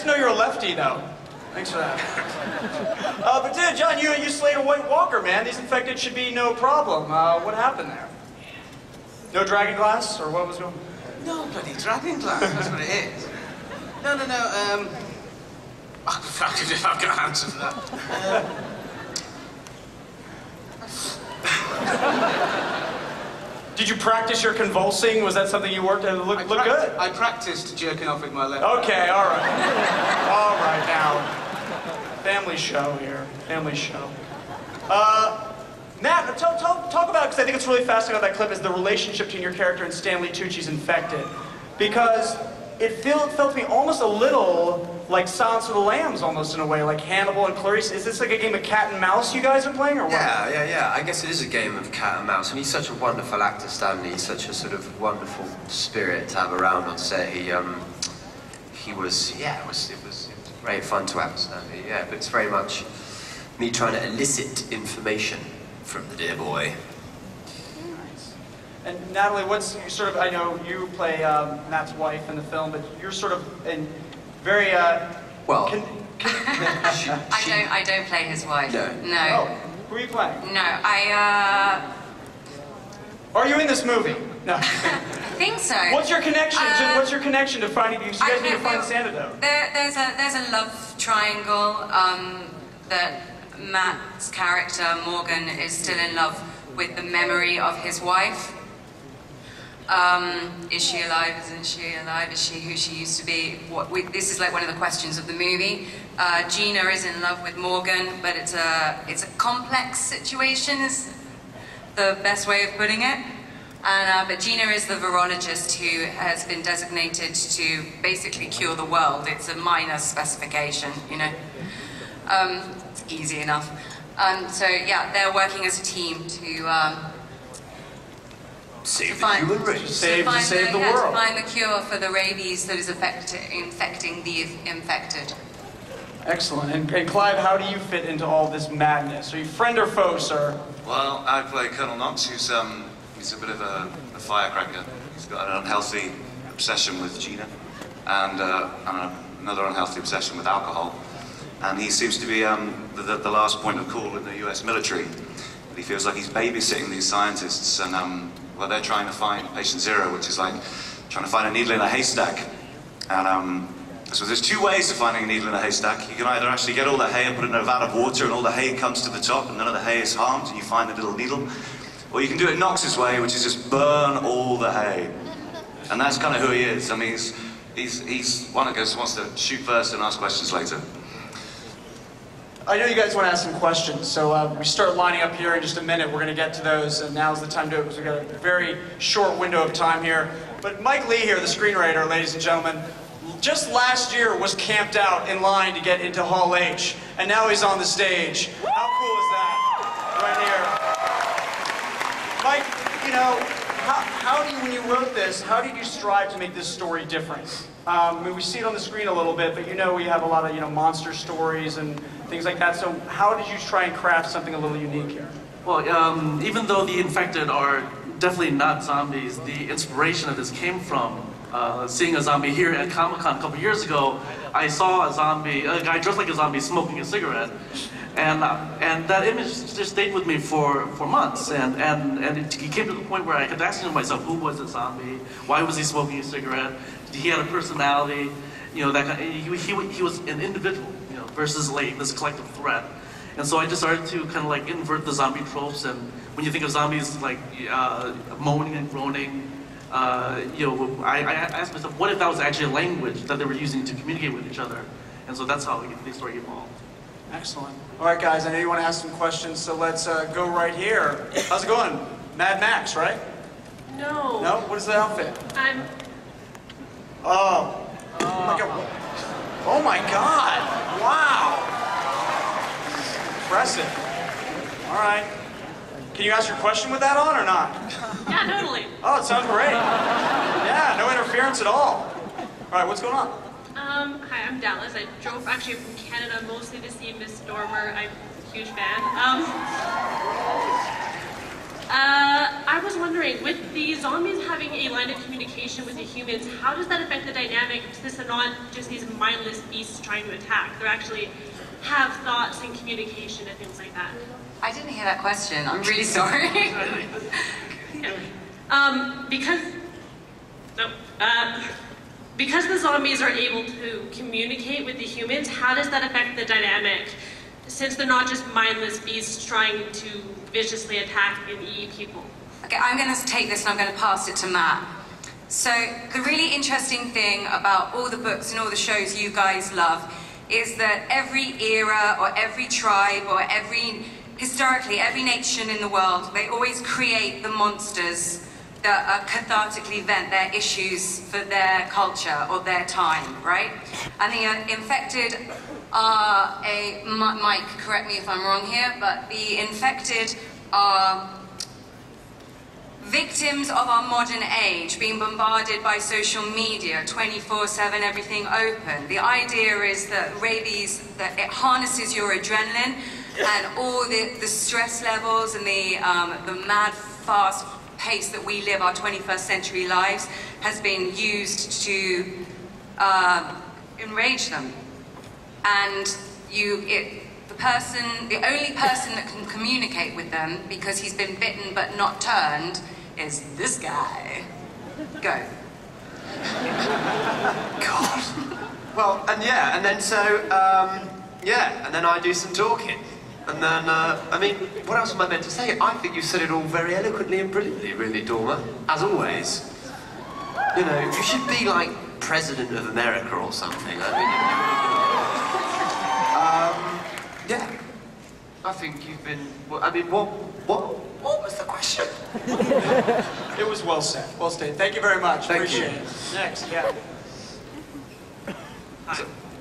To know you're a lefty, though. Thanks for that. But dude, John, you slayed a White Walker, man. These infected should be no problem. What happened there? No dragon glass, or what was going on? No bloody dragon glass, that's what it is. No. I've got an answer for that. Did you practice your convulsing? Was that something you worked at? Look good. I practiced jerking off with my left. Okay, all right. All right, now. Family show here. Family show. Matt, talk about, because I think it's really fascinating about that clip, is the relationship between your character and Stanley Tucci's Infected. Because it felt to me almost a little like Silence of the Lambs, almost in a way, like Hannibal and Clarice. Is this like a game of cat and mouse you guys are playing, or what? Yeah. I guess it is a game of cat and mouse. And he's such a wonderful actor, Stanley. He's such a sort of wonderful spirit to have around on set. It was great fun to have Stanley. Yeah, but it's very much me trying to elicit information from the dear boy. Nice. And Natalie, I know you play Matt's wife in the film, but you're sort of in very, well, I don't play his wife. No. Oh, who are you playing? No, Are you in this movie? No. I think so. What's your connection? What's your connection to finding you? So you guys need to find this antidote. There's a love triangle that Matt's character Morgan is still in love with the memory of his wife. Is she alive? Isn't she alive? Is she who she used to be? This is like one of the questions of the movie. Gina is in love with Morgan, but it's a complex situation, is the best way of putting it. And but Gina is the virologist who has been designated to basically cure the world. It's a minor specification, you know. It's easy enough. So yeah, they're working as a team to save the human race. Save the world. To find the cure for the rabies that is infecting the infected. Excellent. And Clive, how do you fit into all this madness? Are you friend or foe, sir? Well, I play Colonel Knox, who's a bit of a firecracker. He's got an unhealthy obsession with Gina, and another unhealthy obsession with alcohol. And he seems to be the last point of call in the US military. And he feels like he's babysitting these scientists, and well, they're trying to find patient zero, which is like trying to find a needle in a haystack. And so there's two ways of finding a needle in a haystack. You can either actually get all the hay and put it in a vat of water, and all the hay comes to the top, and none of the hay is harmed, and you find the little needle. Or you can do it Knox's way, which is just burn all the hay. And that's kind of who he is. I mean, he's one that wants to shoot first and ask questions later. I know you guys want to ask some questions, so we start lining up here in just a minute. We're going to get to those, and now's the time to do it because we've got a very short window of time here. But Mike Lee here, the screenwriter, ladies and gentlemen, just last year was camped out in line to get into Hall H, and now he's on the stage. How cool is that? Right here. Mike, you know, when you wrote this, how did you strive to make this story different? I mean, we see it on the screen a little bit, but you know we have a lot of, monster stories and things like that. So how did you try and craft something a little unique here? Well, even though the infected are definitely not zombies, the inspiration of this came from seeing a zombie here at Comic-Con a couple years ago. I saw a guy dressed like a zombie smoking a cigarette. And that image just stayed with me for months, and it came to the point where I kept asking myself, who was the zombie? Why was he smoking a cigarette? He had a personality, that kind of, he was an individual, versus like this collective threat. And so I just started to kind of like invert the zombie tropes. And when you think of zombies like moaning and groaning, I asked myself, what if that was actually a language that they were using to communicate with each other? And so that's how the story evolved. Excellent. All right, guys, I know you want to ask some questions, so let's go right here. How's it going? Mad Max, right? No. No? What is the outfit? Oh. Oh my God. Wow. Impressive. All right. Can you ask your question with that on or not? Yeah, totally. Oh, it sounds great. Yeah, no interference at all. All right, what's going on? Hi, I'm Dallas. I drove actually from Canada mostly to see Miss Dormer. I'm a huge fan. I was wondering, with the zombies having a line of communication with the humans, how does that affect the dynamic since they're not just these mindless beasts trying to attack? They actually have thoughts and communication and things like that. I didn't hear that question. I'm really sorry. Because the zombies are able to communicate with the humans, how does that affect the dynamic? Since they're not just mindless beasts trying to viciously attack and eat people. Okay, I'm going to take this and I'm going to pass it to Matt. So the really interesting thing about all the books and all the shows you guys love is that every era or every tribe or historically every nation in the world, they always create the monsters that cathartically vent their issues for their culture or their time, right? And the infected are Mike, correct me if I'm wrong here, but the infected are victims of our modern age, being bombarded by social media, 24/7, everything open. The idea is that rabies, that it harnesses your adrenaline and all the stress levels and the mad, fast pace that we live our 21st century lives has been used to enrage them. And the only person that can communicate with them, because he's been bitten but not turned, is this guy. Go. God. Well, and then and then I do some talking. And then, I mean, what else am I meant to say? I think you said it all very eloquently and brilliantly, really, Dorma, as always. You know, you should be like President of America or something. I mean, yeah. I think you've been, I mean, what was the question? It was well said. Well stated. Thank you very much. Thank Appreciate you. it. Next, yeah.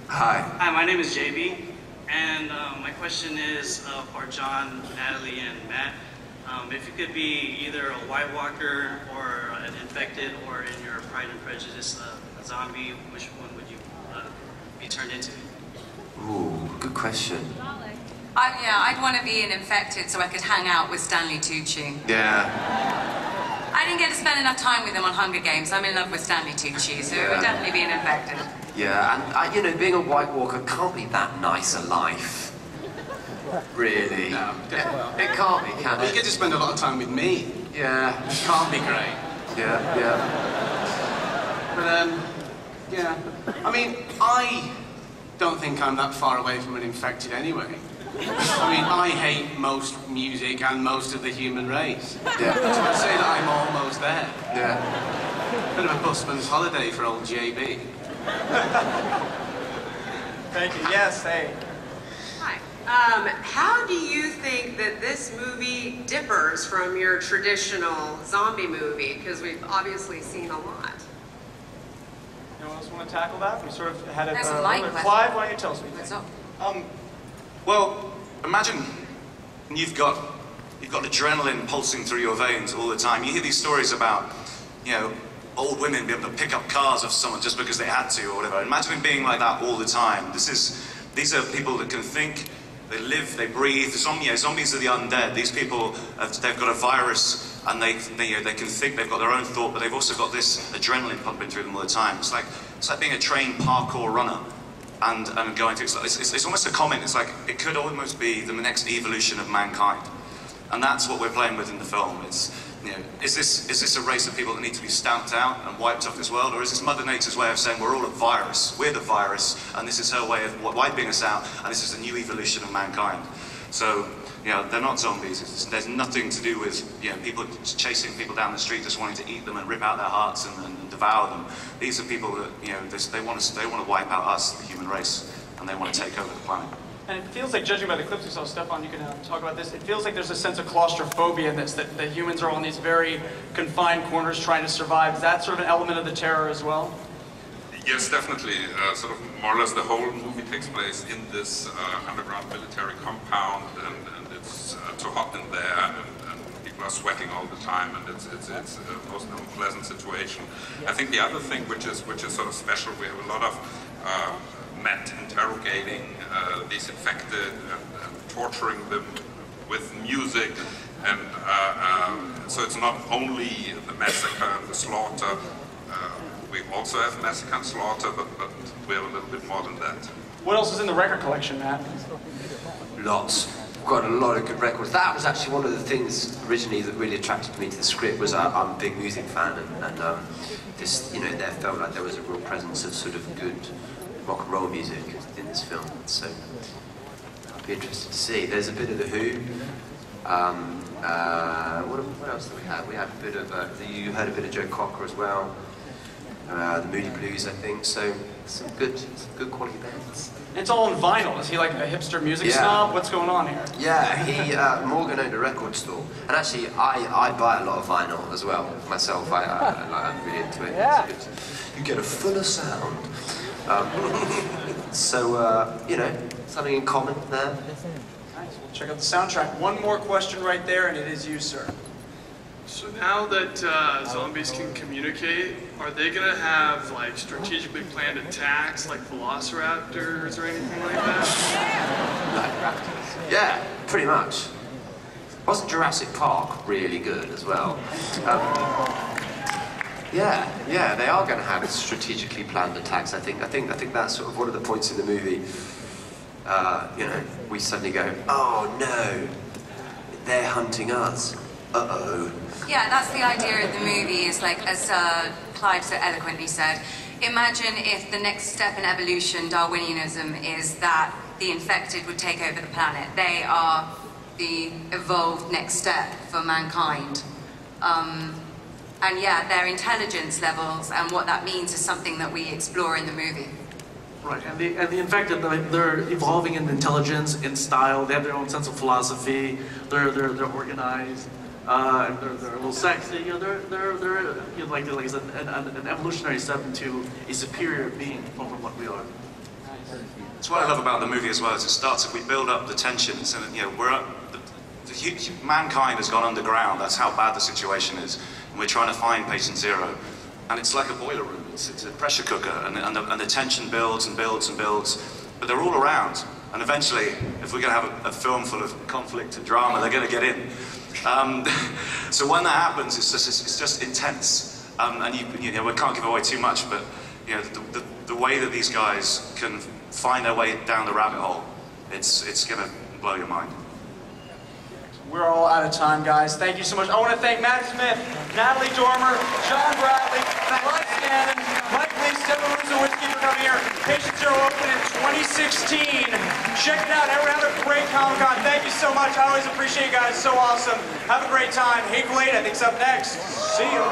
Hi. Hi, my name is JB, and my question is for John, Natalie, and Matt. If you could be either a White Walker or an infected, or in your Pride and Prejudice, a zombie, which one would you be turned into? Ooh, good question. I'd want to be an infected so I could hang out with Stanley Tucci. Yeah. I didn't get to spend enough time with him on Hunger Games. I'm in love with Stanley Tucci, so it would definitely be an infected. Yeah, and you know, being a White Walker can't be that nice a life. Really. No, it can't be, can you it? get to spend a lot of time with me. Yeah. It can't be great. Yeah. But, yeah. I mean, I don't think I'm that far away from an infected anyway. I mean, I hate most music and most of the human race. Yeah. So I'd say that I'm almost there. Yeah. Bit of a busman's holiday for old JB. Thank you. Yes, hey. Hi. How do you think that this movie differs from your traditional zombie movie? Because we've obviously seen a lot. Anyone else want to tackle that? We sort of had a... That's a light question. Clive, why don't you tell us what you What's think? up? Well, imagine you've got adrenaline pulsing through your veins all the time. You hear these stories about, you know, old women being able to pick up cars off someone just because they had to or whatever. Imagine being like that all the time. These are people that can think, they live, they breathe. Zombies are the undead. These people, they've got a virus and they can think, they've got their own thought, but they've also got this adrenaline pumping through them all the time. It's like being a trained parkour runner. And going through, it's almost a comment. It's like, it could almost be the next evolution of mankind. And that's what we're playing with in the film. It's, you know, is this a race of people that need to be stamped out and wiped off this world? Or is this Mother Nature's way of saying we're all a virus, we're the virus, and this is her way of wiping us out, and this is a new evolution of mankind? So, you know, they're not zombies. There's nothing to do with, you know, people chasing people down the street just wanting to eat them and rip out their hearts and devour them. These are people that, you know, they want to wipe out us, the human race, and they want to take over the planet. And it feels like, judging by the clips we saw, Stefan, you can talk about this, it feels like there's a sense of claustrophobia in this, that humans are all in these very confined corners trying to survive. Is that sort of an element of the terror as well? Yes, definitely. Sort of more or less the whole movie takes place in this underground military compound, and it's too hot in there, and people are sweating all the time, and it's a most unpleasant situation. I think the other thing which is sort of special, we have a lot of Matt interrogating these infected and torturing them with music, And so it's not only the massacre and the slaughter. We also have massacre and slaughter, but we have a little bit more than that. What else is in the record collection, Matt? Lots. We've got a lot of good records. That was actually one of the things originally that really attracted me to the script. Was I'm a big music fan, and this, you know, there felt like there was a real presence of sort of good rock and roll music in this film. So I'd be interested to see. There's a bit of the Who. What else do we have? We had a bit of you heard a bit of Joe Cocker as well. The Moody Blues, I think. So some good quality bands. It's all on vinyl. Is he like a hipster music snob? What's going on here? Yeah, Morgan owned a record store, and actually I buy a lot of vinyl as well myself. I'm really into it. Yeah. You get a fuller sound. You know, something in common there. Nice. We'll check out the soundtrack. One more question right there, and it is you, sir. So now that zombies can communicate, are they going to have like strategically planned attacks like velociraptors or anything like that? Yeah, pretty much. Wasn't Jurassic Park really good as well? Yeah, they are going to have strategically planned attacks. I think that's sort of one of the points in the movie. You know, we suddenly go, oh no, they're hunting us. Uh-oh. Yeah, that's the idea of the movie, is like, as Clive so eloquently said, imagine if the next step in evolution, Darwinianism, is that the infected would take over the planet. They are the evolved next step for mankind. And yeah, their intelligence levels and what that means is something that we explore in the movie. Right, and the infected, they're evolving in intelligence, in style. They have their own sense of philosophy. They're organized. They're a little sexy. You know, they're you know, like I said, an evolutionary step into a superior being from what we are. That's what I love about the movie as well. As it starts, if we build up the tensions, and you know, mankind has gone underground. That's how bad the situation is, and we're trying to find patient zero. And it's like a boiler room. It's a pressure cooker, and the tension builds and builds and builds. But they're all around, and eventually, if we're going to have a film full of conflict and drama, they're going to get in. So when that happens, it's just intense, and you know, we can't give away too much, but you know, the way that these guys can find their way down the rabbit hole, it's going to blow your mind. We're all out of time, guys. Thank you so much. I want to thank Matt Smith, Natalie Dormer, John Bradley, Mike Gannon, Mike Lee, Stefan Ruzowitzky for coming here. Patient Zero opened in 2016. Check it out. Have a great Comic-Con. Thank you so much. I always appreciate you guys. So awesome. Have a great time. Hateful Eight, I think, is up next. See you.